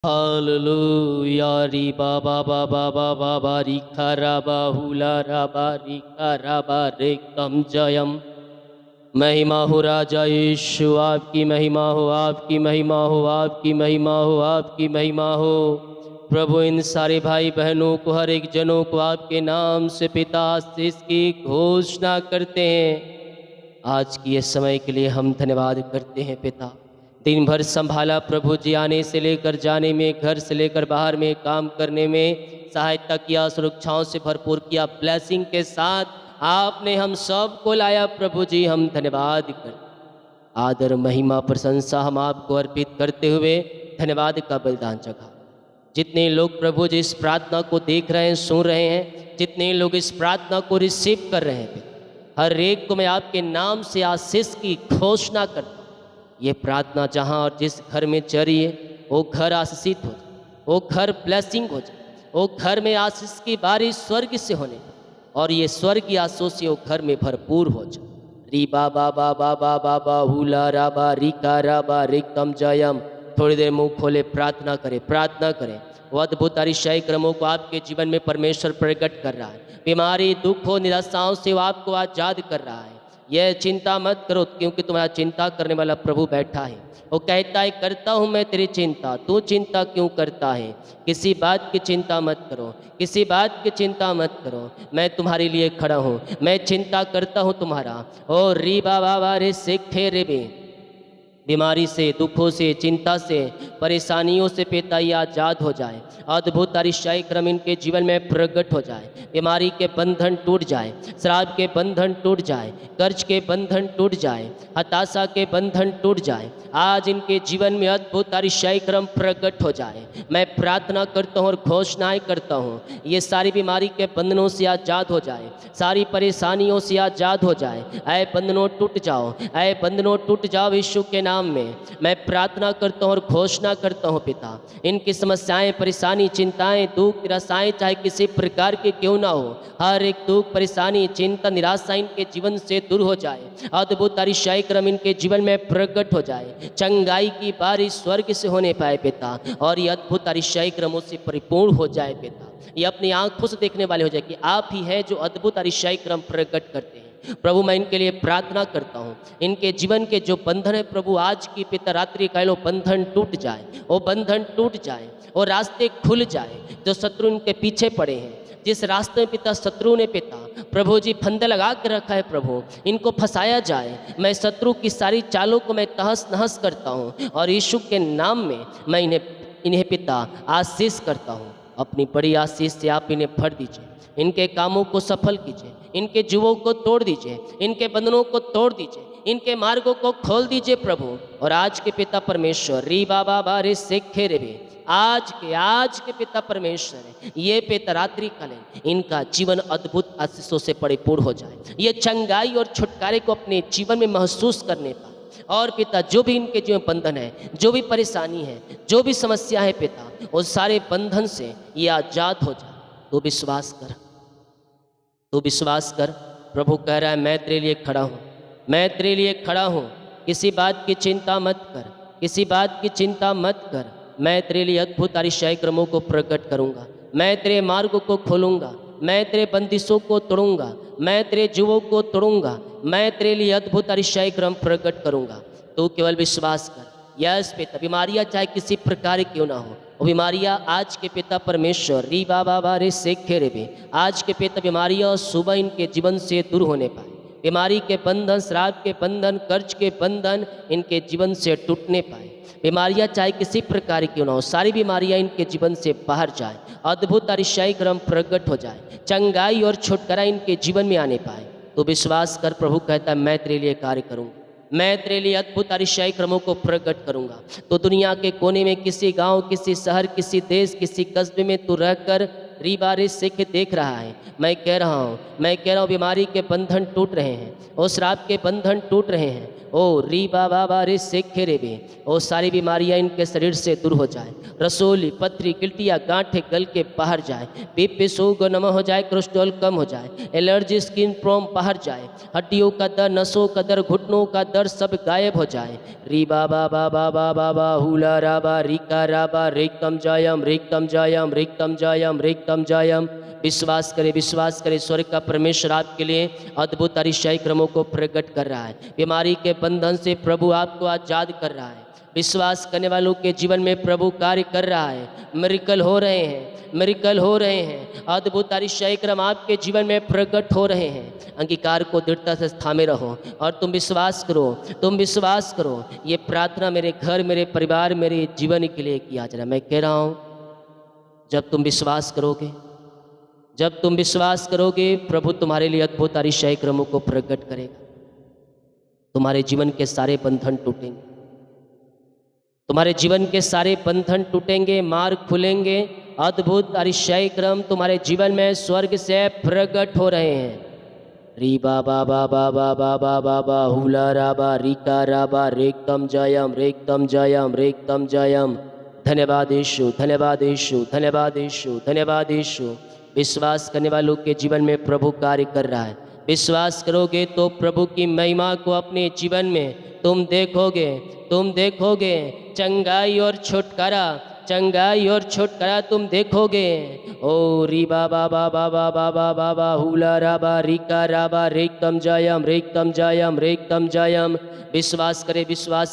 Hallelujah री बाबा बाबा बाबा बारी खरा बाहुला राबा री खरा बारे कम जयम। महिमा हो राजा यीशु, आपकी महिमा हो, आपकी महिमा हो, आपकी महिमा हो, आपकी महिमा हो। प्रभु इन सारे भाई बहनों को, हर एक जनों को आपके नाम से पिता आशीष की घोषणा करते हैं। आज की इस समय के लिए हम धन्यवाद करते हैं पिता। दिन भर संभाला प्रभु जी, आने से लेकर जाने में, घर से लेकर बाहर में, काम करने में सहायता किया, सुरक्षाओं से भरपूर किया, ब्लेसिंग के साथ आपने हम सब को लाया प्रभु जी। हम धन्यवाद कर आदर महिमा प्रशंसा हम आपको अर्पित करते हुए धन्यवाद का बलिदान चढ़ा। जितने लोग प्रभु जी इस प्रार्थना को देख रहे हैं, सुन रहे हैं, जितने लोग इस प्रार्थना को रिसीव कर रहे हैं, हर एक को मैं आपके नाम से आशीष की घोषणा करता हूँ। ये प्रार्थना जहाँ और जिस घर में चरी है, वो घर आशीषित हो जाए, वो घर ब्लेसिंग हो जाए, वो घर में आशीष की बारिश स्वर्ग से होने और ये स्वर्ग की आशीष से वो घर में भरपूर हो जाए। री बाबा बाबा बाबा बाहुला राबा रिका राबा रिकम जयम। थोड़ी देर मुंह खोले, प्रार्थना करें, प्रार्थना करें। वो अद्भुत अतिशय क्रमों को आपके जीवन में परमेश्वर प्रकट कर रहा है। बीमारी, दुखों, निराशाओं से वो आपको आजाद कर रहा है। यह चिंता मत करो, क्योंकि तुम्हारा चिंता करने वाला प्रभु बैठा है। वो कहता है, करता हूँ मैं तेरी चिंता, तू चिंता क्यों करता है। किसी बात की चिंता मत करो, किसी बात की चिंता मत करो, मैं तुम्हारे लिए खड़ा हूँ, मैं चिंता करता हूँ तुम्हारा। ओ री बाबा रे सिखे रे बे। बीमारी से, दुखों से, चिंता से, परेशानियों से पिता ये आजाद हो जाए। अद्भुत अतिशय क्रम इनके जीवन में प्रकट हो जाए। बीमारी के बंधन टूट जाए, शराब के बंधन टूट जाए, कर्ज के बंधन टूट जाए, हताशा के बंधन टूट जाए। आज इनके जीवन में अद्भुत अतिशय क्रम प्रकट हो जाए। मैं प्रार्थना करता हूँ और घोषणाएं करता हूँ, ये सारी बीमारी के बंधनों से आजाद हो जाए, सारी परेशानियों से आजाद हो जाए। ऐ बंधनों टूट जाओ, ऐ बंधनों टूट जाओ यीशु के नाम में। मैं प्रार्थना करता हूँ और घोषणा करता हूँ पिता, इनकी समस्याएं, परेशानी, चिंताएं, दुख, निराशाएं चाहे किसी प्रकार के क्यों ना हो, हर एक दुख, परेशानी, चिंता, निराशा इनके जीवन से दूर हो जाए। अद्भुत अतिशय क्रम इनके जीवन में प्रकट हो जाए। चंगाई की बारिश स्वर्ग से होने पाए पिता, और ये अद्भुत अतिशय क्रमों से परिपूर्ण हो जाए पिता। ये अपनी आंखों से देखने वाले हो जाए कि आप ही है जो अद्भुत अतिशय क्रम प्रकट करते हैं। प्रभु मैं इनके लिए प्रार्थना करता हूँ, इनके जीवन के जो बंधन है प्रभु, आज की पिता रात्रि कालो बंधन टूट जाए, वो बंधन टूट जाए, वो रास्ते खुल जाए। जो शत्रु इनके पीछे पड़े हैं, जिस रास्ते में पिता शत्रु ने पिता प्रभु जी फंदे लगा के रखा है, प्रभु इनको फंसाया जाए। मैं शत्रु की सारी चालों को मैं तहस नहस करता हूँ, और यीशु के नाम में मैं इन्हें पिता आशीष करता हूँ। अपनी बड़ी आशीष से आप इन्हें भर दीजिए, इनके कामों को सफल कीजिए, इनके जुओं को तोड़ दीजिए, इनके बंधनों को तोड़ दीजिए, इनके मार्गों को खोल दीजिए प्रभु। और आज के पिता परमेश्वर री बाबा बारे सेखे रे बे, आज के पिता परमेश्वर, ये पिता रात्रि कालीन इनका जीवन अद्भुत आशीषों से परिपूर्ण हो जाए। ये चंगाई और छुटकारे को अपने जीवन में महसूस करने पाए। और पिता जो भी इनके जीवन बंधन है, जो भी परेशानी है, जो भी समस्या है पिता, उस सारे बंधन से ये आजाद हो जाए। तो विश्वास कर, तू विश्वास कर। प्रभु कह रहा है, मैं तेरे लिए खड़ा हूँ, मैं तेरे लिए खड़ा हूँ। किसी बात की चिंता मत कर, किसी बात की चिंता मत कर। मैं तेरे लिए अद्भुत अतिशय क्रमों को प्रकट करूँगा, मैं तेरे मार्ग को खोलूँगा, मैं तेरे बंदिशों को तोड़ूंगा, मैं तेरे जुओं को तोड़ूंगा, मैं तेरे लिए अद्भुत अतिशय क्रम प्रकट करूँगा। तू केवल विश्वास कर। यस पिता, बीमारियाँ चाहे किसी प्रकार क्यों ना हो, वो बीमारियाँ आज के पिता परमेश्वर री बाबा रे सेखे रे बे, आज के पिता बीमारियाँ सुबह इनके जीवन से दूर होने पाए। बीमारी के बंधन, शराब के बंधन, कर्ज के बंधन इनके जीवन से टूटने पाए। बीमारियाँ चाहे किसी प्रकार क्यों ना हो, सारी बीमारियाँ इनके जीवन से बाहर जाए। अद्भुत अतिशय क्रम प्रकट हो जाए, चंगाई और छुटकारा इनके जीवन में आने पाए। तो विश्वास कर। प्रभु कहता है, मैं तेरे लिए कार्य करूँगा, मैं तेरे लिए अद्भुत अतिशय क्रमों को प्रकट करूँगा। तो दुनिया के कोने में, किसी गांव, किसी शहर, किसी देश, किसी कस्बे में तू रहकर रीबा रे सिख देख रहा है। मैं कह रहा हूँ बीमारी के बंधन टूट रहे हैं, ओ श्राप के बंधन टूट रहे हैं। ओ रीबा बाबा रे सिख रे बे, ओ सारी बीमारियां इनके शरीर से दूर हो जाए। रसोली पथरी गिल्टियाँ गांठे गल के बाहर जाए। बीपी शुगर नम हो जाए, कोलेस्ट्रॉल कम हो जाए, एलर्जी स्किन प्रॉब्लम बाहर जाए, हड्डियों का दर्द, नसों का दर्द, घुटनों का दर्द सब गायब हो जाए। री बाबा बाबा बाबा बा हुला राबा रिका राबा रेकम जायम रेकम जायम रेकम जायम रेकम जायम। विश्वास करे स्वर्ग का परमेश्वर आपके लिए अद्भुत अतिशय क्रमों को प्रकट कर रहा है। बीमारी के बंधन से प्रभु आपको आजाद कर रहा है। विश्वास करने वालों के जीवन में प्रभु कार्य कर रहा है। मिरेकल हो रहे हैं, मिरेकल हो रहे हैं, अद्भुत अतिशय क्रम आपके जीवन में प्रकट हो रहे हैं। अंगीकार को दृढ़ता से थामे रहो और तुम विश्वास करो, तुम विश्वास करो। ये प्रार्थना मेरे घर, मेरे परिवार, मेरे जीवन के लिए किया जा रहा है। मैं कह रहा हूँ जब तुम विश्वास करोगे, जब तुम विश्वास करोगे, प्रभु तुम्हारे लिए अद्भुत अतिशय क्रमों को प्रकट करेगा। तुम्हारे जीवन के सारे बंधन टूटेंगे, तुम्हारे जीवन के सारे बंधन टूटेंगे, मार्ग खुलेंगे। अद्भुत अतिशय क्रम तुम्हारे जीवन में स्वर्ग से प्रकट हो रहे हैं। री बाबा बाबा बाबा बाबा बा हुला राबा रिका राबा रेकम जयम रेकम जयम रेकम जयम। धन्यवाद यीशु, धन्यवाद यीशु, धन्यवाद यीशु, धन्यवाद यीशु। विश्वास करने वालों के जीवन में प्रभु कार्य कर रहा है। विश्वास करोगे तो प्रभु की महिमा को अपने जीवन में तुम देखोगे, तुम देखोगे। चंगाई और छुटकारा, चंगाई और छुटकारा तुम देखोगे। ओ री बाबा बाबा बाबा बाबा बा हुला राबा रिका राबा रेकम जायम रेकम जायम रेकम जायम। विश्वास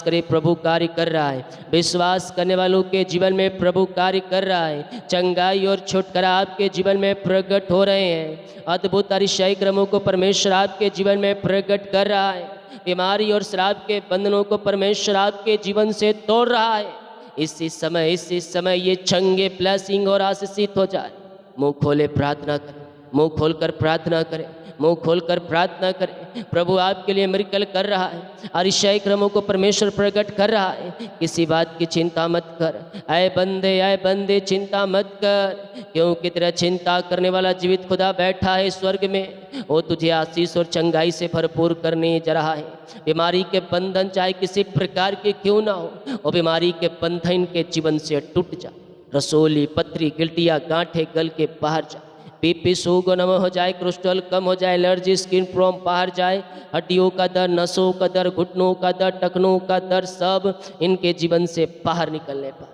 करे प्रभु कार्य कर रहा है। विश्वास करने वालों के जीवन में प्रभु कार्य कर रहा है। चंगाई और छुटकारा आपके जीवन में प्रकट हो रहे हैं। अद्भुत अतिशय क्रमों को परमेश्वर आपके जीवन में प्रकट कर रहा है। बीमारी और श्राप के बंधनों को परमेश्वर आपके जीवन से तोड़ रहा है। इसी समय ये चंगे ब्लेसिंग और आशीषित हो जाए। मुंह खोले प्रार्थना करें, मुंह खोलकर प्रार्थना करें, मुंह खोलकर प्रार्थना करें। प्रभु आपके लिए मिरेकल कर रहा है। अतिशय क्रमों को परमेश्वर प्रकट कर रहा है। किसी बात की चिंता मत कर, आए बंदे चिंता मत कर, क्योंकि तेरा चिंता करने वाला जीवित खुदा बैठा है स्वर्ग में। वो तुझे आशीष और चंगाई से भरपूर करने जा रहा है। बीमारी के बंधन चाहे किसी प्रकार के क्यों ना हो, वो बीमारी के बंधन के जीवन से टूट जा। रसोली पथरी गिल्टियाँ गांठे गल के बाहर जा। बीपी शुगर नम हो जाए, कोलेस्ट्रॉल कम हो जाए, एलर्जी स्किन प्रॉब्लम बाहर जाए, हड्डियों का दर्द, नसों का दर्द, घुटनों का दर्द, टखनों का दर्द सब इनके जीवन से बाहर निकलने पा।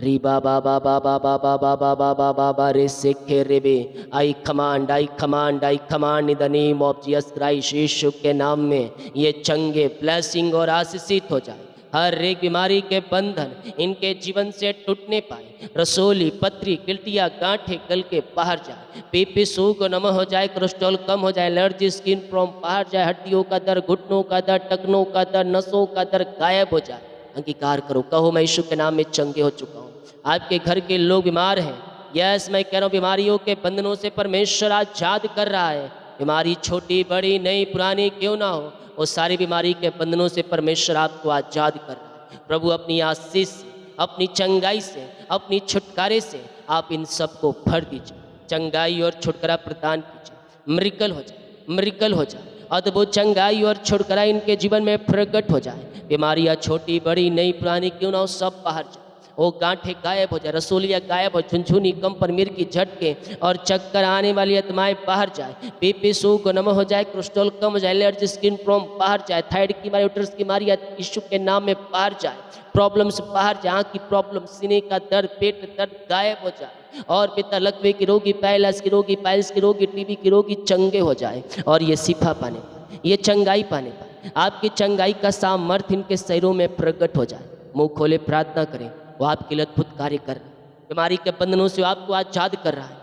री बाबा बाबा बाबा बाबा बाबा बाबा रे सेखे रे बे। I command in the name of Jesus Christ. यीशु के नाम में ये चंगे ब्लेसिंग और आशीषित हो जाए। हर एक बीमारी के बंधन इनके जीवन से टूटने पाए। रसोली पथरी गिल्टियाँ गांठे गल के बाहर जाए। बीपी शुगर नम हो जाए, कोलेस्ट्रॉल कम हो जाए, एलर्जी स्किन प्रॉब्लम बाहर जाए, हड्डियों का दर्द, घुटनों का दर्द, टखनों का दर्द, नसों का दर्द गायब हो जाए। अंगीकार करो, कहो मैं यीशु के नाम में चंगे हो चुका हूँ। आपके घर के लोग बीमार हैं, यस मैं कह रहा हूँ, बीमारियों के बंधनों से परमेश्वर आजाद कर रहा है। बीमारी छोटी बड़ी नई पुरानी क्यों ना हो, वो सारी बीमारी के बंधनों से परमेश्वर आपको आजाद कर रहा है। प्रभु अपनी आशीष से, अपनी चंगाई से, अपनी छुटकारे से आप इन सबको भर दीजिए। चंगाई और छुटकारा प्रदान कीजिए। मिरेकल हो जाए, मिरेकल हो जाए। अद्भुत चंगाई और छुटकारा इनके जीवन में प्रकट हो जाए। बीमारियाँ छोटी बड़ी नई पुरानी क्यों ना हो, सब बाहर जाए। वो गांठे गायब हो जाए, रसोलियाँ गायब हो, झुनझुनी कंपन मिर्गी झटके और चक्कर आने वाली आत्माएं बाहर जाए। बीपी शुगर नम हो जाए, कोलेस्ट्रॉल कम हो जाए, एलर्जी स्किन प्रॉब्लम बाहर जाए, थायराइड की बीमारी, यूट्रस की बीमारी यीशु के नाम में बाहर जाए। प्रॉब्लम्स बाहर जाए, आँख की प्रॉब्लम, सीने का दर्द, पेट दर्द गायब हो जाए। और पिता लकवे की रोगी, पैलास की रोगी, पाइल्स की रोगी, टीबी की रोगी चंगे हो जाए और ये शिफा पाने पाए, ये चंगाई पाने पाए। आपकी चंगाई का सामर्थ्य इनके शरीरों में प्रकट हो जाए। मुँह खोले प्रार्थना करें, वो आपके लिए अद्भुत कार्य कर रहा है। बीमारी के बंधनों से आपको आजाद कर रहा है।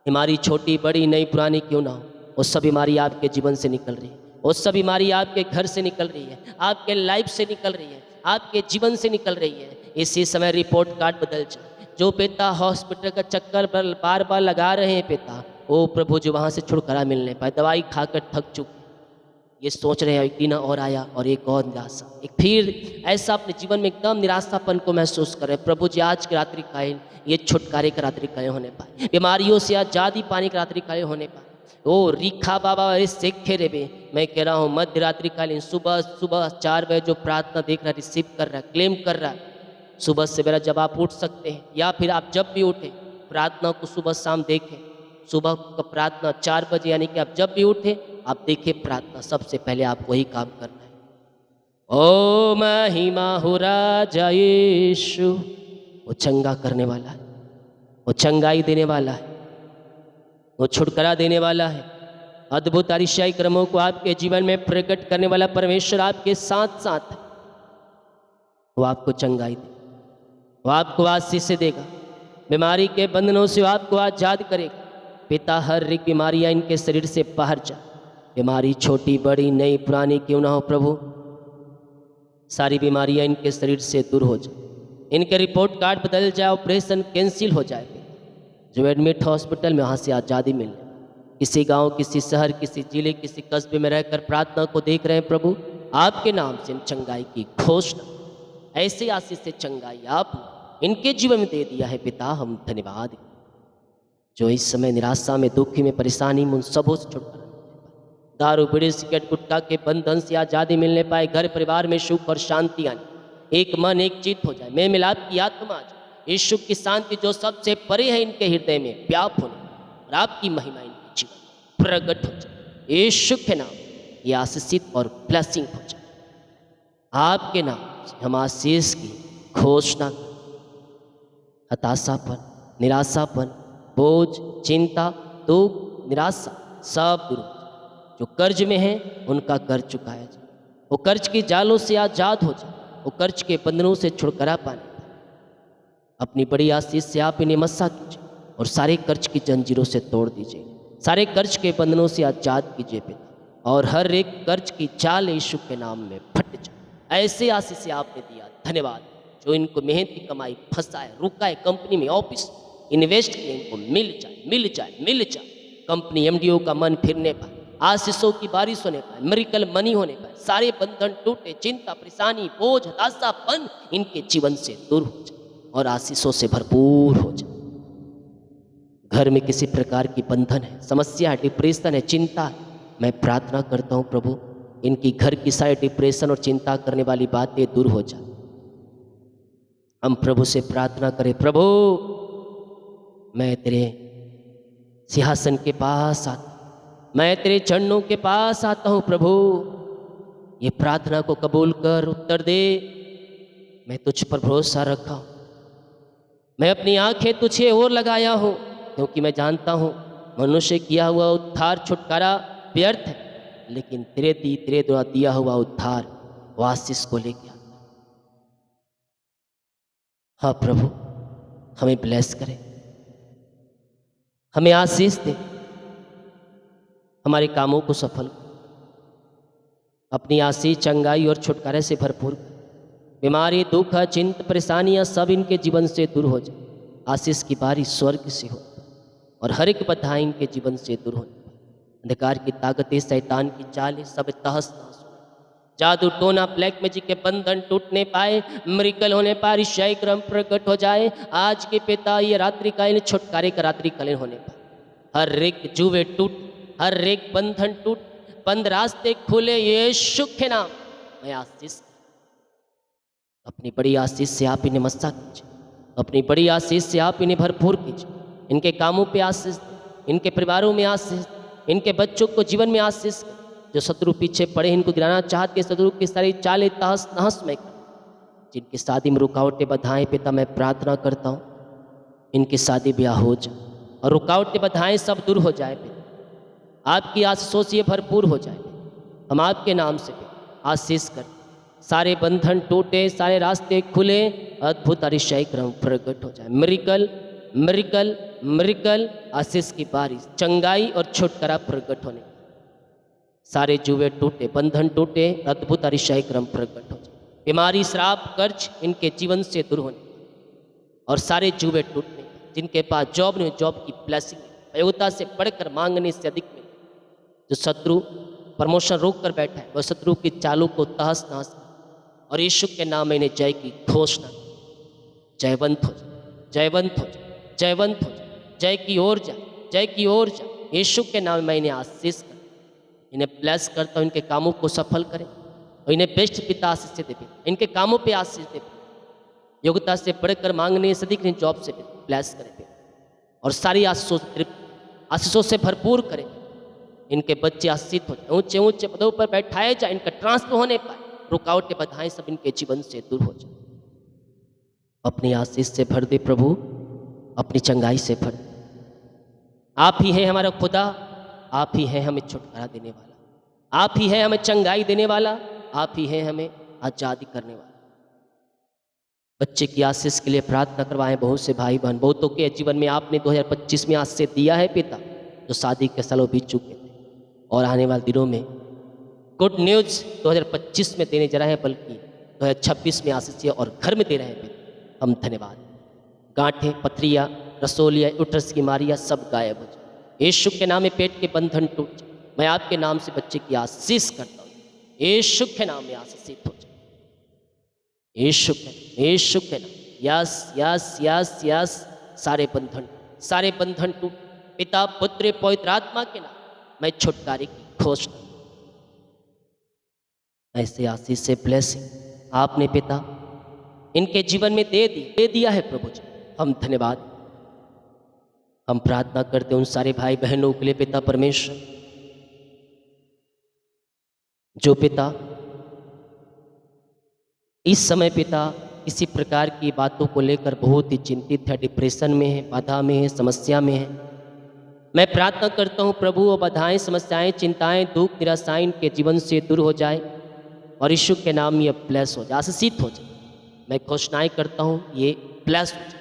बीमारी छोटी बड़ी नई पुरानी क्यों ना हो, वो सब बीमारी आपके जीवन से निकल रही है। वो सब बीमारी आपके घर से निकल रही है, आपके लाइफ से निकल रही है, आपके जीवन से निकल रही है। इसी समय रिपोर्ट कार्ड बदल जाए। जो पिता हॉस्पिटल का चक्कर बार बार लगा रहे हैं पिता, ओ प्रभु जो वहाँ से छुटकारा मिलने पाए। दवाई खाकर थक चुके, ये सोच रहे हैं एक दिन और आया और एक और निराशा, एक फिर ऐसा अपने जीवन में एकदम निराशापन को महसूस कर रहे हैं। प्रभु जी आज के रात्रि कालीन ये छुटकारे का रात्रि कालीन होने पाए, बीमारियों से आजादी पाने का रात्रि कालीन होने पाए। ओ रिखा बाबा अरे सेखे रे बे, मैं कह रहा हूँ मध्य रात्रि कालीन सुबह सुबह 4 बजे जो प्रार्थना देख रहा है, रिसीव कर रहा है, क्लेम कर रहा है, सुबह सवेरा जब आप उठ सकते हैं या फिर आप जब भी उठे प्रार्थना को सुबह शाम देखें। सुबह का प्रार्थना 4 बजे यानी कि आप जब भी उठे आप देखें प्रार्थना, सबसे पहले आप वही काम करना है। ओ महिमा हो राजा यीशु, वो चंगा करने वाला है, वो चंगाई देने वाला है, वो छुटकारा देने वाला है। अद्भुत आरिशाई क्रमों को आपके जीवन में प्रकट करने वाला परमेश्वर आपके साथ साथ है। वो आपको चंगाई दे, वो आपको आशीष से देगा, बीमारी के बंधनों से वो आपको आजाद करेगा। पिता हर एक बीमारियां इनके शरीर से बाहर जा, बीमारी छोटी बड़ी नई पुरानी क्यों ना हो प्रभु, सारी बीमारियां इनके शरीर से दूर हो जाए, इनके रिपोर्ट कार्ड बदल जाए, ऑपरेशन कैंसिल हो जाए, जो एडमिट हॉस्पिटल में वहाँ से आज़ादी मिल जाए। किसी गांव, किसी शहर, किसी जिले, किसी कस्बे में रहकर प्रार्थना को देख रहे हैं प्रभु, आपके नाम से इन चंगाई की घोषणा, ऐसे आशीष से चंगाई आप इनके जीवन में दे दिया है पिता, हम धन्यवाद। जो इस समय निराशा में, दुखी में, परेशानी में, उन सबों से छुटकारा, दारू बीड़ी सिगरेट गुटखा के बंधन से आज़ादी मिलने पाए, घर परिवार में सुख और शांति आने, एक मन एक चित्त हो जाए, मेल मिलाप की आत्मा आ जाए, यीशु की शांति जो सबसे परे है इनके हृदय में व्याप होने और आपकी महिमा इनके जीवन प्रकट हो जाए। यीशु के नाम ये आशीषित और ब्लेसिंग हो जाए। आपके नाम से हम आशीष की घोषणा करें। हताशापन, निराशापन, बोझ, चिंता, दुख, निराशा सब दूर हो जाए। जो कर्ज में है उनका कर्ज चुकाया जाए, वो कर्ज के जालों से आजाद हो जाए, वो कर्ज के बंधनों से छुटकारा पाने। अपनी बड़ी आशीष से आप इन्हें मस्सा कीजिए और सारे कर्ज की जंजीरों से तोड़ दीजिए, सारे कर्ज के बंधनों से आजाद कीजिए पिता, और हर एक कर्ज की जाल यीशु के नाम में फट जाए। ऐसे आशीष से आपने दिया, धन्यवाद। जो इनको मेहनत की कमाई फंसा है, रुका है, कंपनी में, ऑफिस इन्वेस्ट किए, इनको मिल जाए, मिल जाए, मिल जाए। कंपनी एमडीओ का मन फिरने पाए, आशीषों की बारिश होने पाए, मिरेकल मनी होने पाए, सारे बंधन टूटे, चिंता, परेशानी, बोझ, हताशापन इनके जीवन से दूर हो जाए और आशीषों से भरपूर हो जाए। घर में किसी प्रकार की बंधन है, समस्या है, डिप्रेशन है, चिंता है, मैं प्रार्थना करता हूँ प्रभु इनकी घर की सारी डिप्रेशन और चिंता करने वाली बातें दूर हो जाए। हम प्रभु से प्रार्थना करें, प्रभु मैं तेरे सिंहासन के पास आता, मैं तेरे चरणों के पास आता हूँ प्रभु, ये प्रार्थना को कबूल कर, उत्तर दे। मैं तुझ पर भरोसा रखा हूँ, मैं अपनी आंखें तुझे और लगाया हूँ, क्योंकि मैं जानता हूँ मनुष्य किया हुआ उद्धार छुटकारा व्यर्थ है, लेकिन तेरे द्वारा दिया हुआ उद्धार वो आशीष को लेके आता। हाँ प्रभु हमें ब्लेस करें, हमें आशीष दे, हमारे कामों को सफल कर, अपनी आशीष, चंगाई और छुटकारे से भरपूर कर। बीमारी, दुख, चिंता, परेशानियां सब इनके जीवन से दूर हो जाए। आशीष की बारिश स्वर्ग से हो और हर एक बाधा इनके जीवन से दूर हो। अंधकार की ताकतें, शैतान की चालें सब तहस नहस हो, जादू टोना ब्लैक मैजिक के बंधन टूटने पाए, मिरेकल होने पाए, ईसाई क्रम प्रकट हो जाए। आज के पिता ये रात्रि कालीन छुटकारे का रात्रि कालीन होने पाए, हर एक जुए टूट, हर एक बंधन टूट, बंद रास्ते खुले, यीशु के नाम मैं आशीष, अपनी बड़ी आशीष से आप इन्हें मस्सा कीजिए, अपनी बड़ी आशीष से आप इन्हें भरपूर कीजिए। इनके कामों पे आशीष, इनके परिवारों में आशीष, इनके बच्चों को जीवन में आशीष। जो शत्रु पीछे पड़े इनको गिराना चाहते, शत्रु की सारी चालें तहस नहस में कर। जिनकी शादी में रुकावटें बाधाएं पिता मैं प्रार्थना करता हूँ इनकी शादी ब्याह हो जाए और रुकावटें बाधाएं सब दूर हो जाए पिता, आपकी आशीषों से भरपूर हो जाए। हम आपके नाम से आशीष कर, सारे बंधन टूटे, सारे रास्ते खुले, अद्भुत अतिशय क्रम प्रकट हो जाए। मिरेकल मिरेकल मिरेकल, आशीष की बारिश, चंगाई और छुटकारा प्रकट होने, सारे जुए टूटे, बंधन टूटे, अद्भुत अतिशय क्रम प्रकट हो जाए। बीमारी, श्राप, कर्ज इनके जीवन से दूर होने और सारे जुए टूटने। जिनके पास जॉब नहीं, जॉब की ब्लेसिंग, योग्यता से बढ़कर मांगने से अधिक मिले। जो शत्रु प्रमोशन रोक कर बैठा है, वह शत्रु की चालों को तहस नहस कर, और यीशु के नाम में इन्हें जय की घोषणा, जयवंत हो जाए, जयवंत हो जाए, जयवंत हो जाए, जय की ओर जा, जय की ओर जा। यीशु के नाम में इन्हें आशीष कर, इन्हें ब्लेस करता हूँ, इनके कामों को सफल करें और इन्हें बेस्ट पिता आशीष से दे, इनके कामों पे आशीष दे, योग्यता से बढ़कर मांगने से अधिक जॉब से ब्लेस करें और सारी आशीषों से भरपूर करें। इनके बच्चे आशीषित हो जाए, ऊंचे ऊंचे पदों पर बैठाए जाए, इनका ट्रांसफर होने पाए, रुकावटें बाधाएं सब इनके जीवन से दूर हो जाए। अपनी आशीष से भर दे प्रभु, अपनी चंगाई से भर दे। आप ही हैं हमारा खुदा, आप ही हैं हमें छुटकारा देने वाला, आप ही हैं हमें चंगाई देने वाला, आप ही हैं हमें आजादी करने वाला। बच्चे की आशीष के लिए प्रार्थना करवाएं। बहुत से भाई बहन, बहुतों के जीवन में आपने 2025 में आशीष दिया है पिता, जो शादी के सालों बीत चुके थे और आने वाले दिनों में गुड न्यूज़ 2025 में देने जा रहे हैं, बल्कि 2026 में आशीष और घर में दे रहे हैं पिता। हम धन्यवाद। गांठें, पथरियाँ, रसोलियाँ, उटरस की मारियाँ सब गायब हो जाए। यीशु के नाम में पेट के बंधन टूट जाए। मैं आपके नाम से बच्चे की आशीष करता हूँ, यीशु के नाम में आशीषित हो जाए। यीशु के नाम, यस यस यस यस। सारे बंधन टूट, पिता पुत्र पवित्र आत्मा के नाम मैं छुटकारे की घोषणा। ऐसे आशीष से ब्लेसिंग आपने पिता इनके जीवन में दे दिया है प्रभु जी, हम धन्यवाद। हम प्रार्थना करते उन सारे भाई बहनों के लिए पिता परमेश्वर, जो पिता इस समय पिता किसी प्रकार की बातों को लेकर बहुत ही चिंतित है, डिप्रेशन में है, बाधा में है, समस्या में है। मैं प्रार्थना करता हूँ प्रभु, वो बाधाएं, समस्याएं, चिंताएं, दुख, निराशाएं इनके जीवन से दूर हो जाए और यीशु के नाम में ये ब्लेस हो जाए, आशीषित हो जाए। मैं घोषणाएं करता हूँ ये ब्लेस हो जाए,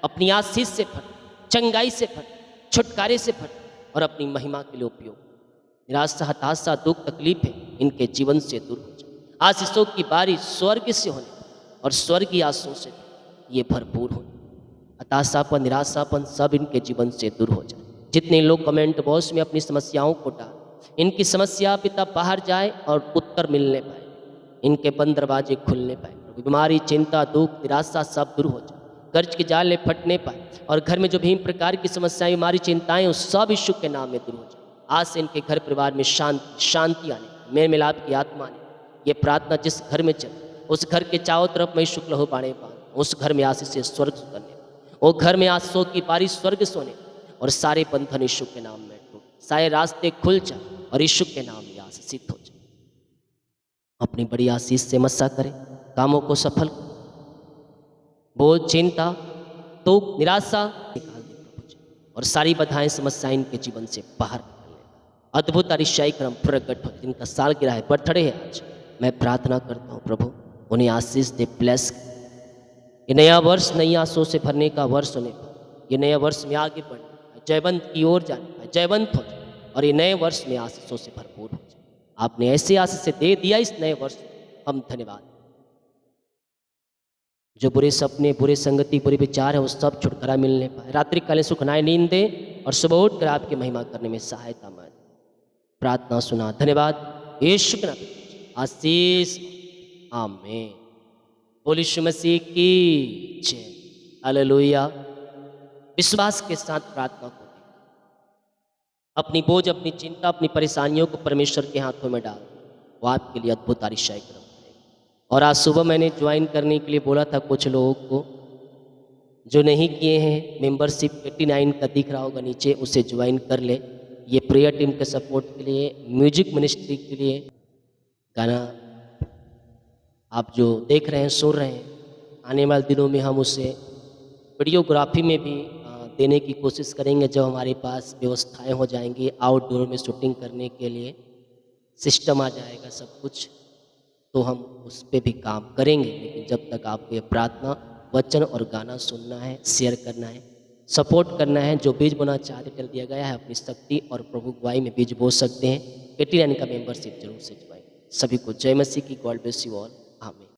अपनी आशीष से भर, चंगाई से भर, छुटकारे से भर और अपनी महिमा के लिए उपयोग। निराशा, हताशा, दुख, तकलीफें इनके जीवन से दूर हो जाए। आशीषों की बारिश स्वर्ग से होने और स्वर्गीय आशीषों से ये भरपूर हो। हताशापन, निराशापन सब इनके जीवन से दूर हो जाए। जितने लोग कमेंट बॉक्स में अपनी समस्याओं को डाल, इनकी समस्या पिता बाहर जाए और उत्तर मिलने पाए, इनके बंद दरवाजे खुलने पाए। बीमारी, चिंता, दुख, निराशा सब दूर हो जाए, कर्ज के जाले फटने पाए और घर में जो भी प्रकार की समस्याएं, बीमारी, चिंताएं उस सब यीशु के नाम में दूर हो जाए। आज से इनके घर परिवार में शांति आने, मेल मिलाप की आत्मा आने। ये प्रार्थना जिस घर में चले उस घर के चारों तरफ मैं शुक्ल हो बाणे पान, उस घर में आशीष से स्वर्ग करने, वो घर में आशीषों की बारिश स्वर्ग सोने और सारे बंधन यीशु के नाम में टूट, सारे रास्ते खुल जाए और यीशु के नाम में आशीषित हो जाए। अपनी बड़ी आशीष से मस्सा करें, कामों को सफल, बोझ, चिंता, दुख, निराशा निकाल दे प्रभु जी और सारी बाधाएं, समस्याएं इनके जीवन से बाहर निकलने, अद्भुत अतिशय क्रम प्रकट हो। जिनका साल गिरा है, बर्थडे है आज, मैं प्रार्थना करता हूँ प्रभु उन्हें आशीष दे, ब्लेस। ये नया वर्ष नई आशों से भरने का वर्ष होने पर, ये नया वर्ष में आगे बढ़ने, जयवंत की ओर जाने, जयवंत हो जाए और ये नए वर्ष में आशीषों से भरपूर हो जाए। आपने ऐसे आशीष से दे दिया इस नए वर्ष, हम धन्यवाद। जो बुरे सपने, बुरे संगति, बुरे विचार है वो सब छुटकारा मिलने पाए, रात्रिकालीन सुखनाएं नींद दे और सुबह उठकर आपकी महिमा करने में सहायता मांगे। प्रार्थना सुना, धन्यवाद। यीशु के नाम में आशीष, आमीन। बोलिए यीशु मसीह की जय, हालेलुया। विश्वास के साथ प्रार्थना को अपनी बोझ, अपनी चिंता, अपनी परेशानियों को परमेश्वर के हाथों में डाल, वो आपके लिए अद्भुत आशीष करेगा। और आज सुबह मैंने ज्वाइन करने के लिए बोला था कुछ लोगों को, जो नहीं किए हैं, मेंबरशिप 89 का दिख रहा होगा नीचे, उसे ज्वाइन कर ले। ये प्रेयर टीम के सपोर्ट के लिए, म्यूजिक मिनिस्ट्री के लिए, गाना आप जो देख रहे हैं, सुन रहे हैं, आने वाले दिनों में हम उसे वीडियोग्राफी में भी देने की कोशिश करेंगे। जब हमारे पास व्यवस्थाएं हो जाएंगी, आउटडोर में शूटिंग करने के लिए सिस्टम आ जाएगा सब कुछ, तो हम उस पर भी काम करेंगे। लेकिन जब तक आपको ये प्रार्थना, वचन और गाना सुनना है, शेयर करना है, सपोर्ट करना है। जो बीज बोना चाहते चल दिया गया है, अपनी शक्ति और प्रभु गवाही में बीज बो सकते हैं। 89 का मेंबरशिप जरूर से ज्वाइन। सभी को जय मसीह की, गॉड ब्लेस यू ऑल, आमीन।